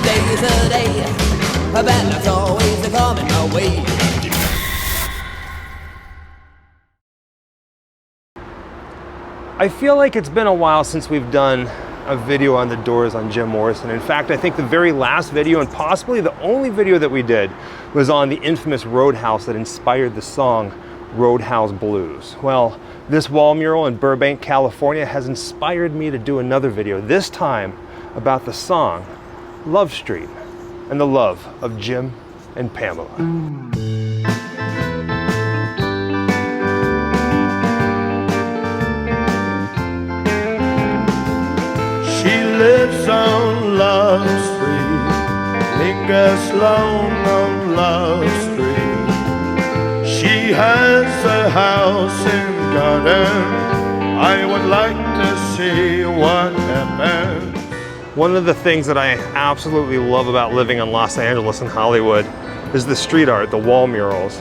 day's a day, a bad luck's always a coming my way. I feel like it's been a while since we've done a video on the Doors on Jim Morrison. In fact, I think the very last video, and possibly the only video that we did, was on the infamous Roadhouse that inspired the song Roadhouse Blues. Well, this wall mural in Burbank, California has inspired me to do another video, this time about the song Love Street and the love of Jim and Pamela. She lives on Love Street, lingers long on Love Street. She has a house and garden. I would like to see what happens. One of the things that I absolutely love about living in Los Angeles and Hollywood is the street art, the wall murals.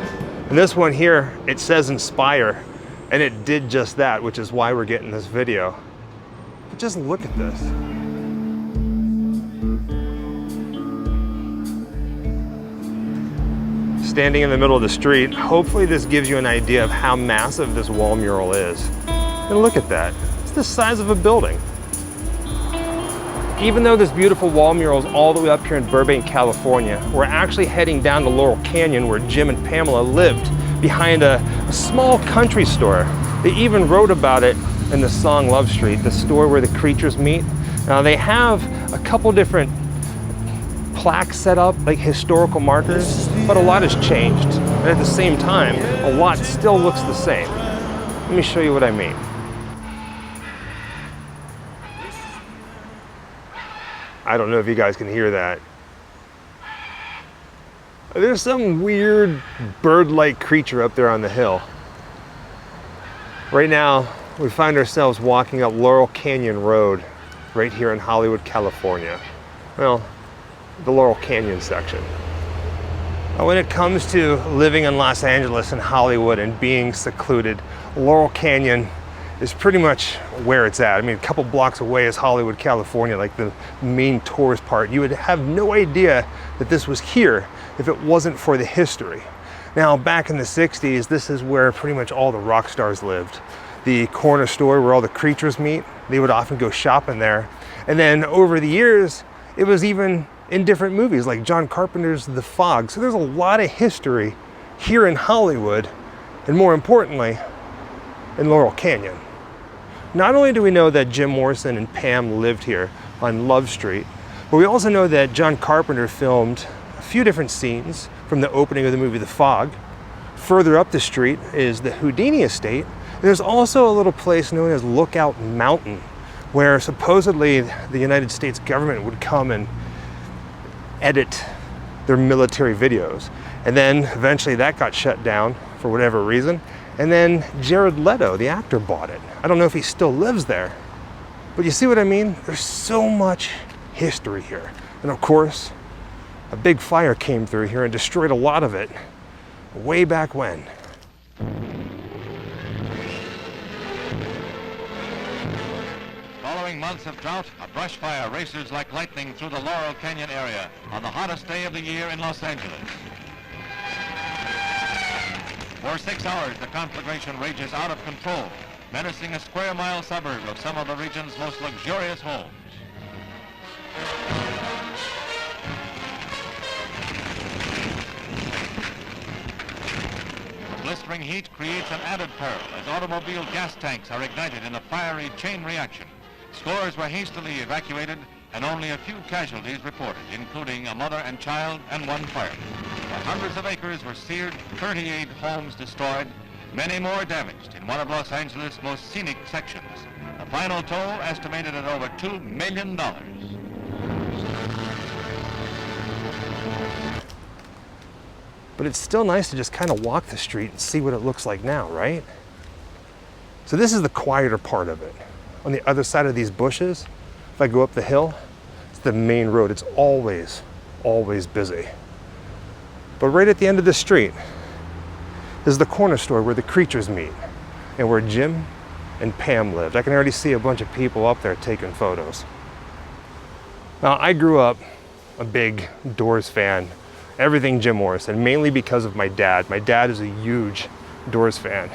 And this one here, it says inspire, and it did just that, which is why we're getting this video. But just look at this. Standing in the middle of the street, hopefully this gives you an idea of how massive this wall mural is. And look at that, it's the size of a building. Even though this beautiful wall mural is all the way up here in Burbank, California, we're actually heading down to Laurel Canyon where Jim and Pamela lived behind a small country store. They even wrote about it in the song Love Street, the store where the creatures meet. Now they have a couple different plaques set up, like historical markers, but a lot has changed. And at the same time, a lot still looks the same. Let me show you what I mean. I don't know if you guys can hear that. There's some weird bird-like creature up there on the hill. Right now, we find ourselves walking up Laurel Canyon Road right here in Hollywood, California. Well, the Laurel Canyon section. Now, when it comes to living in Los Angeles and Hollywood and being secluded, Laurel Canyon is pretty much where it's at. I mean, a couple blocks away is Hollywood, California, like the main tourist part. You would have no idea that this was here if it wasn't for the history. Now, back in the 60s, this is where pretty much all the rock stars lived. The corner store where all the creatures meet, they would often go shopping there. And then over the years, it was even in different movies like John Carpenter's The Fog. So there's a lot of history here in Hollywood, and more importantly, in Laurel Canyon. Not only do we know that Jim Morrison and Pam lived here on Love Street, but we also know that John Carpenter filmed a few different scenes from the opening of the movie The Fog. Further up the street is the Houdini estate. And there's also a little place known as Lookout Mountain, where supposedly the United States government would come and edit their military videos. And then eventually that got shut down for whatever reason. And then Jared Leto, the actor, bought it. I don't know if he still lives there, but you see what I mean? There's so much history here. And of course, a big fire came through here and destroyed a lot of it way back when. Following months of drought, a brush fire races like lightning through the Laurel Canyon area on the hottest day of the year in Los Angeles. For 6 hours, the conflagration rages out of control, menacing a square-mile suburb of some of the region's most luxurious homes. The blistering heat creates an added peril as automobile gas tanks are ignited in a fiery chain reaction. Scores were hastily evacuated and only a few casualties reported, including a mother and child and one fireman. Hundreds of acres were seared, 38 homes destroyed, many more damaged in one of Los Angeles' most scenic sections. The final toll estimated at over $2 million. But it's still nice to just kind of walk the street and see what it looks like now, right? So this is the quieter part of it. On the other side of these bushes, if I go up the hill, it's the main road. It's always, always busy. But right at the end of the street is the corner store where the creatures meet and where Jim and Pam lived. I can already see a bunch of people up there taking photos. Now, I grew up a big Doors fan. Everything Jim Morrison, mainly because of my dad. My dad is a huge Doors fan.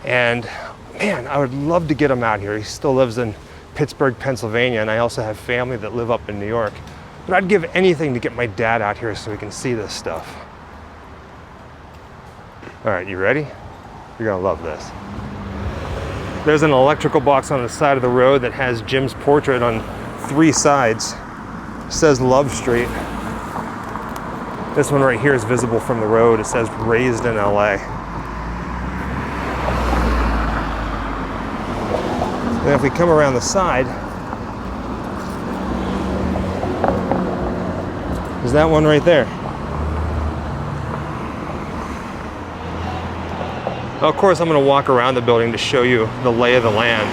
And man, I would love to get him out here. He still lives in Pittsburgh, Pennsylvania, and I also have family that live up in New York. But I'd give anything to get my dad out here so he can see this stuff. All right, you ready? You're gonna love this. There's an electrical box on the side of the road that has Jim's portrait on 3 sides. It says Love Street. This one right here is visible from the road. It says raised in LA. And if we come around the side, there's that one right there. Now, of course, I'm going to walk around the building to show you the lay of the land.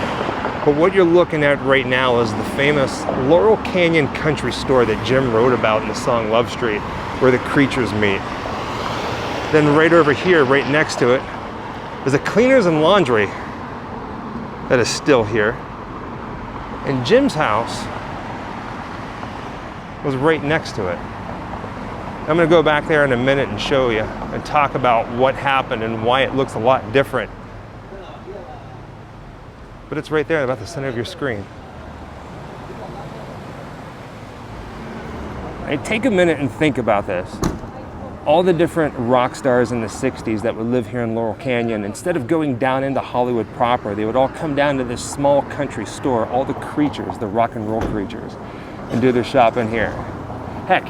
But what you're looking at right now is the famous Laurel Canyon country store that Jim wrote about in the song Love Street, where the creatures meet. Then right over here, right next to it, is a cleaners and laundry that is still here. And Jim's house was right next to it. I'm gonna go back there in a minute and show you and talk about what happened and why it looks a lot different. But it's right there, about the center of your screen. And take a minute and think about this. All the different rock stars in the 60s that would live here in Laurel Canyon, instead of going down into Hollywood proper, they would all come down to this small country store, all the creatures, the rock and roll creatures, and do their shopping here. Heck,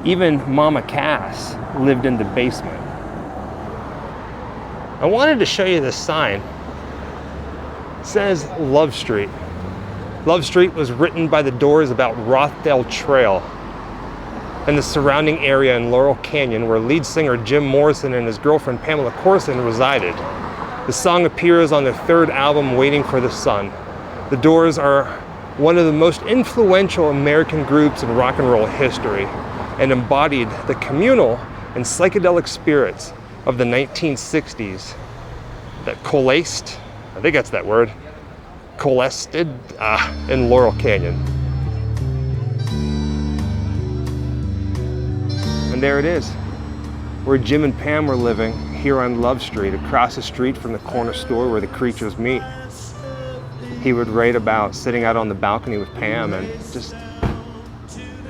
even Mama Cass lived in the basement. I wanted to show you this sign. It says Love Street. Love Street was written by the Doors about Rothdale Trail and the surrounding area in Laurel Canyon, where lead singer Jim Morrison and his girlfriend Pamela Corson resided. The song appears on their 3rd album, Waiting for the Sun. The Doors are one of the most influential American groups in rock and roll history and embodied the communal and psychedelic spirits of the 1960s that coalesced, I think that's that word, coalesced in Laurel Canyon. And there it is, where Jim and Pam were living, here on Love Street, across the street from the corner store where the creatures meet. He would write about sitting out on the balcony with Pam and just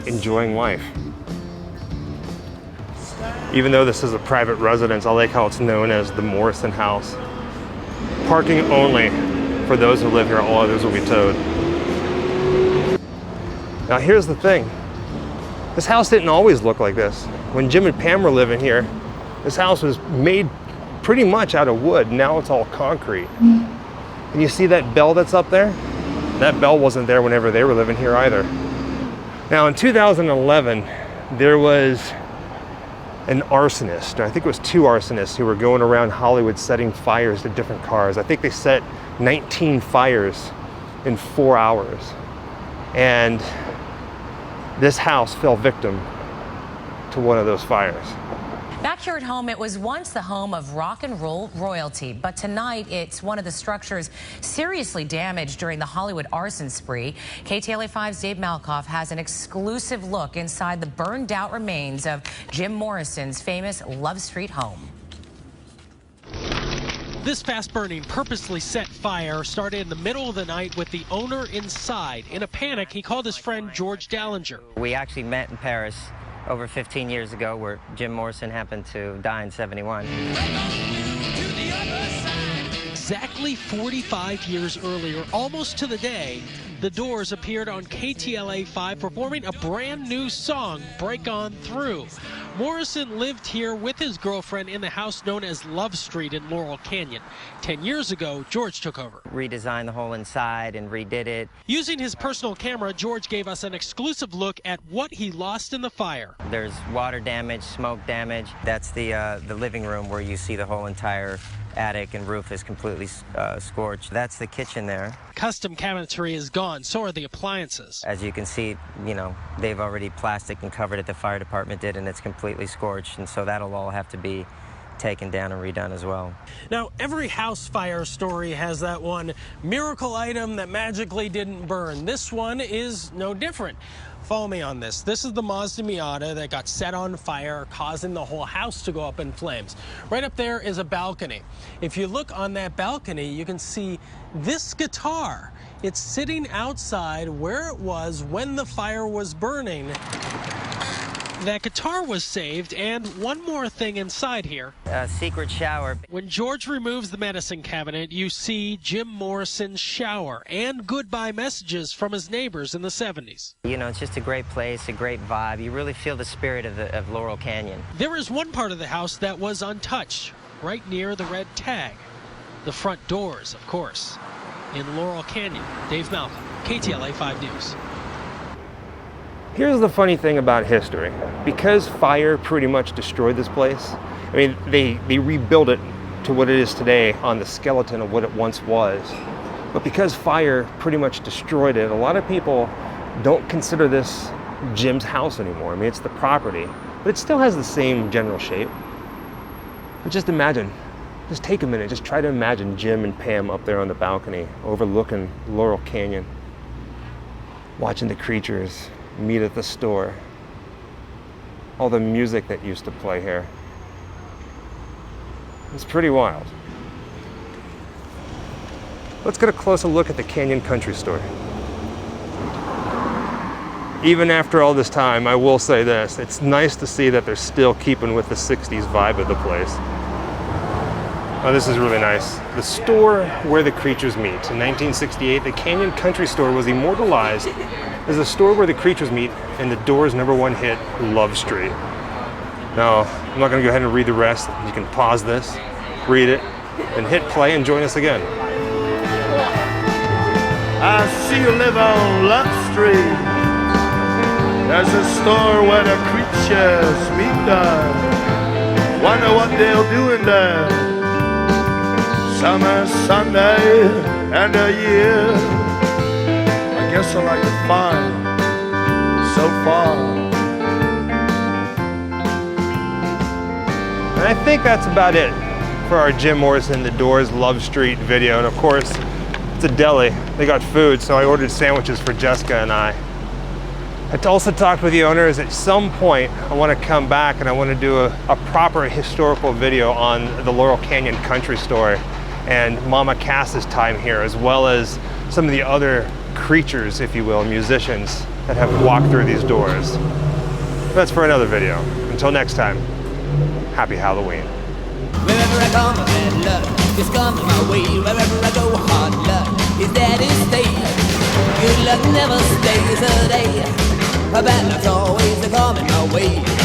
enjoying life. Even though this is a private residence, I like how it's known as the Morrison House. Parking only for those who live here, all others will be towed. Now here's the thing. This house didn't always look like this. When Jim and Pam were living here, this house was made pretty much out of wood. Now it's all concrete. And you see that bell that's up there? That bell wasn't there whenever they were living here either. Now in 2011, there was an arsonist, I think it was 2 arsonists who were going around Hollywood setting fires to different cars. I think they set 19 fires in 4 hours. And this house fell victim to one of those fires. Back here at home, it was once the home of rock and roll royalty, but tonight it's one of the structures seriously damaged during the Hollywood arson spree. KTLA 5's Dave Malkoff has an exclusive look inside the burned out remains of Jim Morrison's famous Love Street home. This fast-burning, purposely set fire started in the middle of the night with the owner inside. In a panic, he called his friend George Dallinger. We actually met in Paris over 15 years ago, where Jim Morrison happened to die in '71. Exactly 45 years earlier, almost to the day, the Doors appeared on KTLA 5 performing a brand new song, Break On Through. Morrison lived here with his girlfriend in the house known as Love Street in Laurel Canyon. 10 years ago, George took over. Redesigned the whole inside and redid it. Using his personal camera, George gave us an exclusive look at what he lost in the fire. There's water damage, smoke damage. That's the living room where you see the whole entire attic and roof is completely scorched. That's the kitchen there. Custom cabinetry is gone, so are the appliances. As you can see, you know, they've already plastic and covered it, the fire department did, and it's completely scorched, and so that'll all have to be taken down and redone as well. Now, every house fire story has that one miracle item that magically didn't burn. This one is no different. Follow me on this. This is the Mazda Miata that got set on fire, causing the whole house to go up in flames. Right up there is a balcony. If you look on that balcony, you can see this guitar. It's sitting outside where it was when the fire was burning. That guitar was saved, and one more thing inside here. A secret shower. When George removes the medicine cabinet, you see Jim Morrison's shower and goodbye messages from his neighbors in the 70s. You know, it's just a great place, a great vibe. You really feel the spirit of Laurel Canyon. There is one part of the house that was untouched, right near the red tag. The front doors, of course. In Laurel Canyon, Dave Malcolm, KTLA 5 News. Here's the funny thing about history. Because fire pretty much destroyed this place, I mean, they rebuilt it to what it is today on the skeleton of what it once was. But because fire pretty much destroyed it, a lot of people don't consider this Jim's house anymore. I mean, it's the property, but it still has the same general shape. But just imagine, just take a minute, just try to imagine Jim and Pam up there on the balcony overlooking Laurel Canyon, watching the creatures meet at the store, all the music that used to play here. It's pretty wild. Let's get a closer look at the Canyon Country Store. Even after all this time, I will say this, it's nice to see that they're still keeping with the 60s vibe of the place. Oh, this is really nice. The store where the creatures meet. In 1968, the Canyon Country Store was immortalized as a store where the creatures meet in the Doors' #1 hit, Love Street. Now, I'm not gonna go ahead and read the rest. You can pause this, read it, and hit play and join us again. I see you live on Love Street. There's a store where the creatures meet there. Wonder what they'll do in there. Summer, Sunday, and a year. I guess I like it fine so far. And I think that's about it for our Jim Morrison, The Doors, Love Street video. And of course, it's a deli. They got food, so I ordered sandwiches for Jessica and I. I also talked with the owners. At some point, I want to come back and I want to do a proper historical video on the Laurel Canyon Country Store and Mama Cass's time here, as well as some of the other creatures, if you will, musicians that have walked through these doors. That's for another video. Until next time, happy Halloween. Wherever I come, bad luck is coming my way. Wherever I go, hard luck is there to stay. Good luck never stays a day. Bad luck's always coming my way.